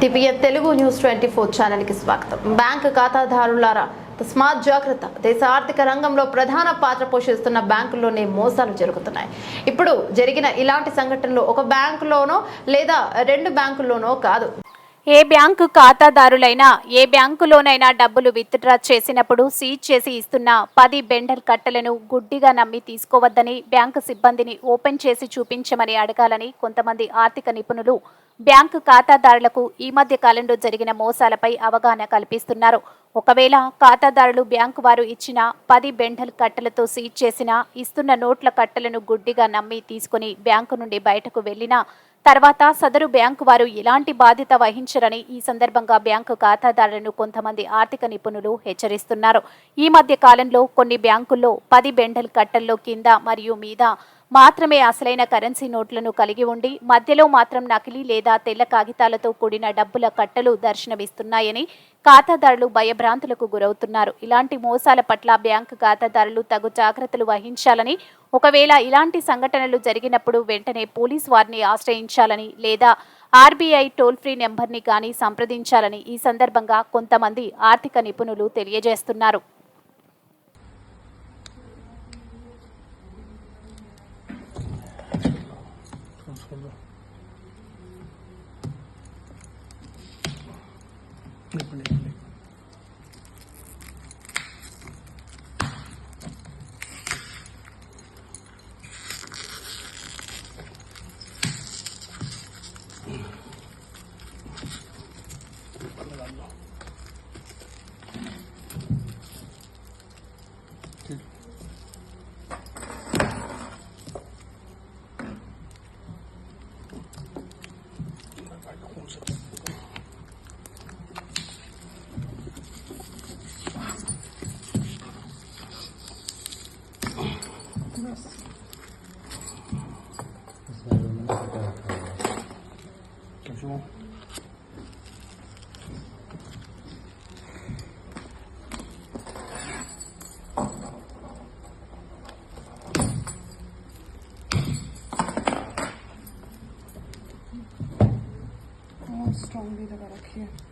TPN Telugu news 24 channel కి స్వాగతం. Bank ఖాతాదారులారా తస్మాత్ జాగ్రత్త. దేశ ఆర్థిక రంగంలో ప్రధాన పాత్ర పోషిస్తున్న బ్యాంకుల్లోనే మోసాలు జరుగుతున్నాయి. ఇప్పుడు జరిగిన ఇలాంటి సంఘటనలు ఒక బ్యాంకులోనో లేదా రెండు బ్యాంకుల్లోనో కాదు. ఏ బ్యాంకు ఖాతాదారులైనా ఏ బ్యాంకులోనైనా డబ్బులు విత్డ్రా చేసినప్పుడు సీజ్ చేసి ఇస్తున్న 10 బెండల్ కట్టలను గుడ్డిగా నమ్మి తీసుకోవద్దని, బ్యాంకు సిబ్బందిని ఓపెన్ చేసి చూపించమని అడగాలని కొంతమంది ఆర్థిక నిపుణులు బ్యాంకు ఖాతాదారులకు ఈ మధ్య కాలంలో జరిగిన మోసాలపై అవగాహన కల్పిస్తున్నారు. ఒకవేళ ఖాతాదారులు బ్యాంకు వారు ఇచ్చిన 10 బెండల్ కట్టలతో సీజ్ చేసిన ఇస్తున్న నోట్ల కట్టలను గుడ్డిగా నమ్మి తీసుకుని బ్యాంకు నుండి బయటకు వెళ్లినా తర్వాత సదరు బ్యాంకు వారు ఎలాంటి బాధ్యత వహించరని ఈ సందర్భంగా బ్యాంకు ఖాతాదారులను కొంతమంది ఆర్థిక నిపుణులు హెచ్చరిస్తున్నారు. ఈ మధ్య కాలంలో కొన్ని బ్యాంకుల్లో 10 బెండల్ కట్టల్లో కింద మరియు మీద మాత్రమే అసలైన కరెన్సీ నోట్లను కలిగి ఉండి మధ్యలో మాత్రం నకిలీ లేదా తెల్ల కాగితాలతో కూడిన డబ్బుల కట్టలు దర్శనమిస్తున్నాయని ఖాతాదారులు భయభ్రాంతులకు గురవుతున్నారు. ఇలాంటి మోసాల పట్ల బ్యాంకు ఖాతాదారులు తగు జాగ్రత్తలు వహించాలని, ఒకవేళ ఇలాంటి సంఘటనలు జరిగినప్పుడు వెంటనే పోలీసు వారిని ఆశ్రయించాలని లేదా ఆర్బీఐ టోల్ ఫ్రీ నెంబర్ని కానీ సంప్రదించాలని ఈ సందర్భంగా కొంతమంది ఆర్థిక నిపుణులు తెలియజేస్తున్నారు. स्ट्रॉन्गली लगा रखी है।